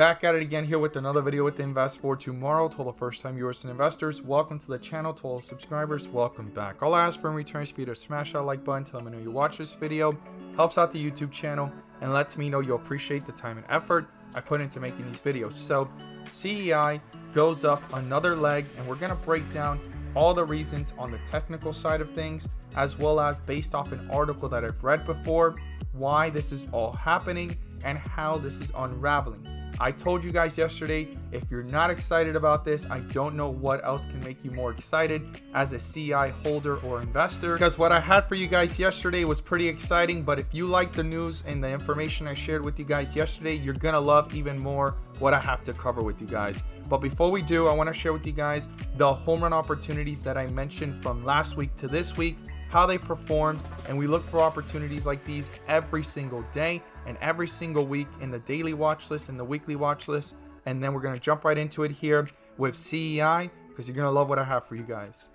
Back at it again here with another video with Invest for Tomorrow. To all the first time viewers and investors, welcome to the channel. To all subscribers, welcome back. All I ask for in return is for you to smash that like button, tell me know you watch this video, helps out the YouTube channel, and lets me know you appreciate the time and effort I put into making these videos. So CEI goes up another leg, and we're going to break down all the reasons on the technical side of things, as well as based off an article that I've read before, why this is all happening and how this is unraveling. I told you guys yesterday, if you're not excited about this, I don't know what else can make you more excited as a CEI holder or investor, because what I had for you guys yesterday was pretty exciting. But if you like the news and the information I shared with you guys yesterday, you're gonna love even more what I have to cover with you guys. But before we do, I want to share with you guys the home run opportunities that I mentioned from last week to this week, how they performed, and we look for opportunities like these every single day and every single week in the daily watch list and the weekly watch list. And then we're going to jump right into it here with CEI, because you're going to love what I have for you guys.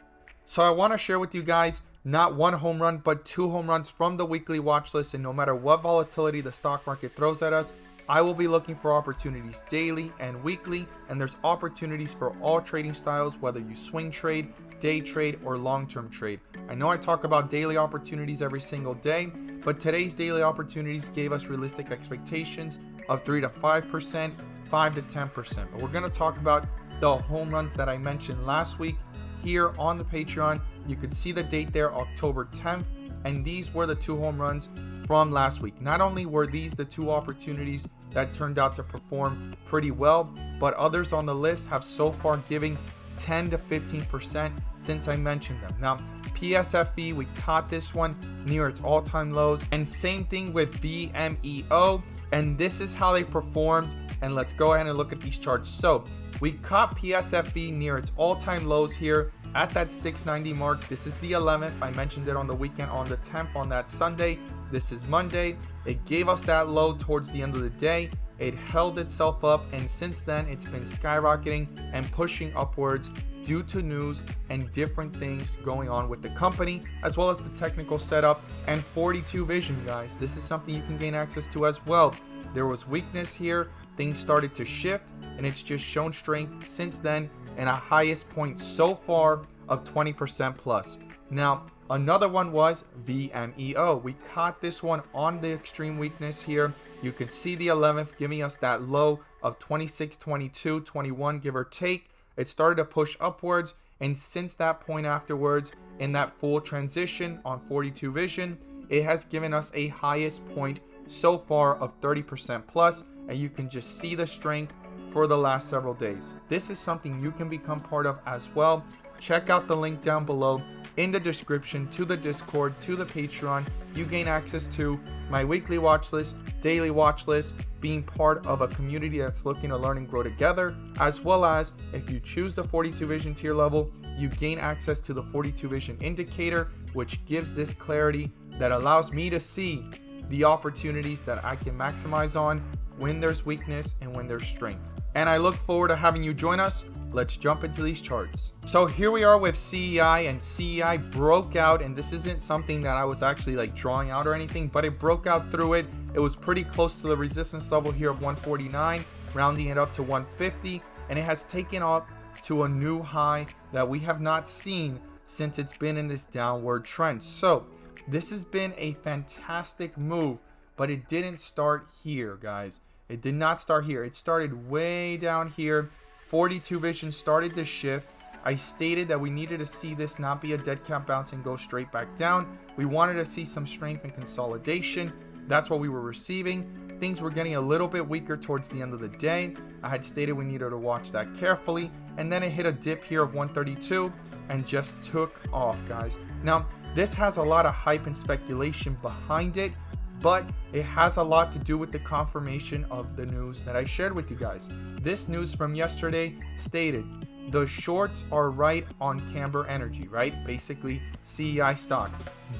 So I want to share with you guys not one home run, but two home runs from the weekly watch list. And no matter what volatility the stock market throws at us, I will be looking for opportunities daily and weekly, and there's opportunities for all trading styles, whether you swing trade, day trade, or long-term trade. I know I talk about daily opportunities every single day, but today's daily opportunities gave us realistic expectations of 3 to 5%, 5 to 10%. But we're going to talk about the home runs that I mentioned last week here on the Patreon. You could see the date there, October 10th, and these were the two home runs from last week. Not only were these the two opportunities that turned out to perform pretty well, but others on the list have so far given 10 to 15% since I mentioned them. Now, PSFE, we caught this one near its all-time lows, and same thing with BMEO, and this is how they performed. And let's go ahead and look at these charts. So we caught PSFE near its all-time lows here at that 690 mark. This is the 11th. I mentioned it on the weekend on the 10th on that Sunday. This is Monday. It gave us that low towards the end of the day. It held itself up, and since then it's been skyrocketing and pushing upwards due to news and different things going on with the company, as well as the technical setup and 42 vision, guys. This is something you can gain access to as well. There was weakness here, things started to shift, and it's just shown strength since then, and a highest point so far of 20% plus. Now, another one was VMEO. We caught this one on the extreme weakness here. You can see the 11th giving us that low of 26, 22, 21, give or take. It started to push upwards, and since that point afterwards, in that full transition on 42 vision, it has given us a highest point so far of 30% plus, and you can just see the strength for the last several days. This is something you can become part of as well. Check out the link down below in the description to the Discord, to the Patreon. You gain access to my weekly watch list, daily watch list, being part of a community that's looking to learn and grow together, as well as if you choose the 42 vision tier level, you gain access to the 42 vision indicator, which gives this clarity that allows me to see the opportunities that I can maximize on when there's weakness and when there's strength. And I look forward to having you join us. Let's jump into these charts. So here we are with CEI, and CEI broke out, and this isn't something that I was actually like drawing out or anything, but it broke out through it. It was pretty close to the resistance level here of 149, rounding it up to 150, and it has taken up to a new high that we have not seen since it's been in this downward trend. So this has been a fantastic move, but it didn't start here, guys. It did not start here. It started way down here. 42 vision started this shift. I stated that we needed to see this not be a dead cat bounce and go straight back down. We wanted to see some strength and consolidation. That's what we were receiving. Things were getting a little bit weaker towards the end of the day. I had stated we needed to watch that carefully, and then it hit a dip here of 132 and just took off, guys. Now, this has a lot of hype and speculation behind it, but it has a lot to do with the confirmation of the news that I shared with you guys. This news from yesterday stated the shorts are right on Camber Energy, right? Basically CEI stock,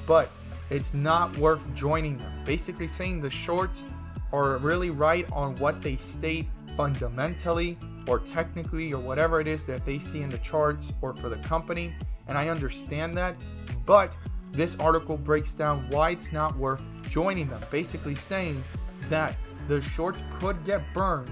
but it's not worth joining them. Basically saying the shorts are really right on what they state fundamentally or technically or whatever it is that they see in the charts or for the company. And I understand that, but this article breaks down why it's not worth joining them, basically saying that the shorts could get burned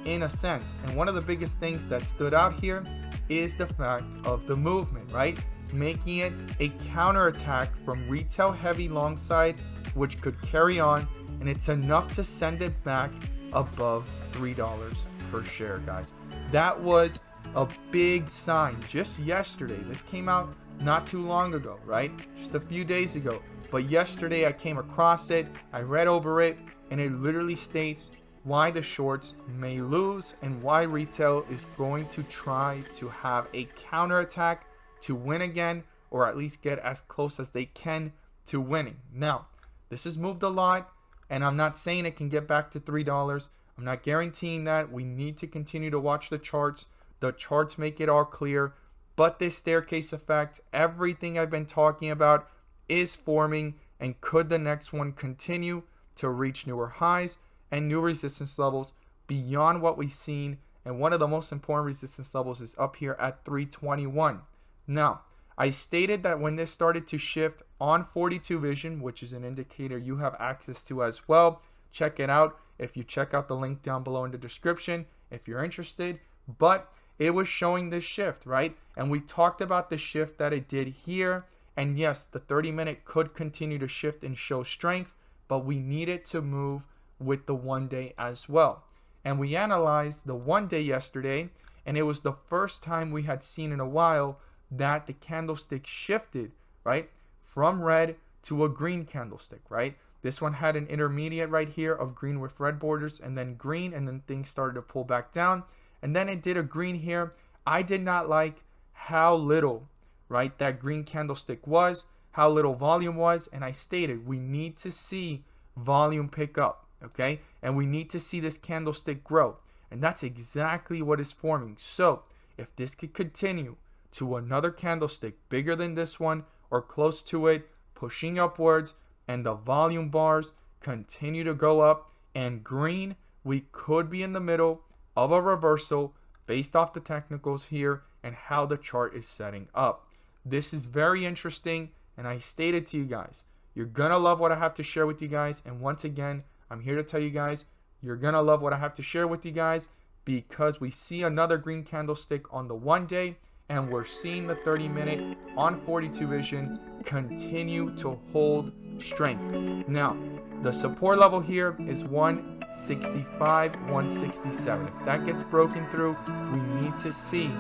in a sense. And one of the biggest things that stood out here is the fact of the movement, right? Making it a counterattack from retail heavy long side, which could carry on, and it's enough to send it back above $3 per share, guys. That was a big sign just yesterday. This came out not too long ago, right? Just a few days ago. But yesterday I came across it, I read over it, and it literally states why the shorts may lose and why retail is going to try to have a counterattack to win again, or at least get as close as they can to winning. Now, this has moved a lot, and I'm not saying it can get back to $3. I'm not guaranteeing that. We need to continue to watch the charts. The charts make it all clear. But this staircase effect, everything I've been talking about is forming, and could the next one continue to reach newer highs and new resistance levels beyond what we've seen. And one of the most important resistance levels is up here at 321. Now, I stated that when this started to shift on 42 vision, which is an indicator you have access to as well, check it out if you check out the link down below in the description if you're interested. But it was showing this shift, right? And we talked about the shift that it did here. And yes, the 30-minute could continue to shift and show strength, but we need it to move with the 1 day as well. And we analyzed the 1 day yesterday, and it was the first time we had seen in a while that the candlestick shifted, right, from red to a green candlestick, right? This one had an intermediate right here of green with red borders, and then green, and then things started to pull back down, and then it did a green here. I did not like how little, right, that green candlestick was, how little volume was, and I stated we need to see volume pick up, okay? And we need to see this candlestick grow, and that's exactly what is forming. So if this could continue to another candlestick bigger than this one or close to it, pushing upwards, and the volume bars continue to go up and green, we could be in the middle of a reversal based off the technicals here and how the chart is setting up. This is very interesting, and I stated to you guys, you're gonna love what I have to share with you guys. And once again, I'm here to tell you guys, you're gonna love what I have to share with you guys, because we see another green candlestick on the 1 day, and we're seeing the 30-minute on 42 vision continue to hold strength. Now, the support level here is 165, 167. If that gets broken through, we need to see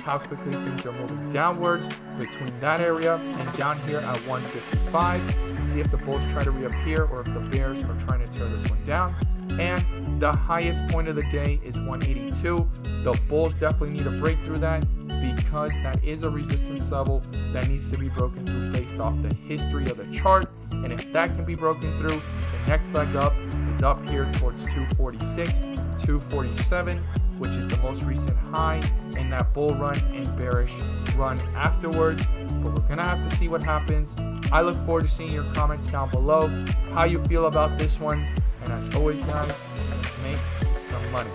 how quickly things are moving downwards between that area and down here at 155, and see if the bulls try to reappear or if the bears are trying to tear this one down. And the highest point of the day is 182. The bulls definitely need to break through that, because that is a resistance level that needs to be broken through based off the history of the chart. And if that can be broken through, the next leg up is up here towards 246, 247, which is the most recent high in that bull run and bearish run afterwards. But we're gonna have to see what happens. I look forward to seeing your comments down below, how you feel about this one. And as always, guys, let's make some money.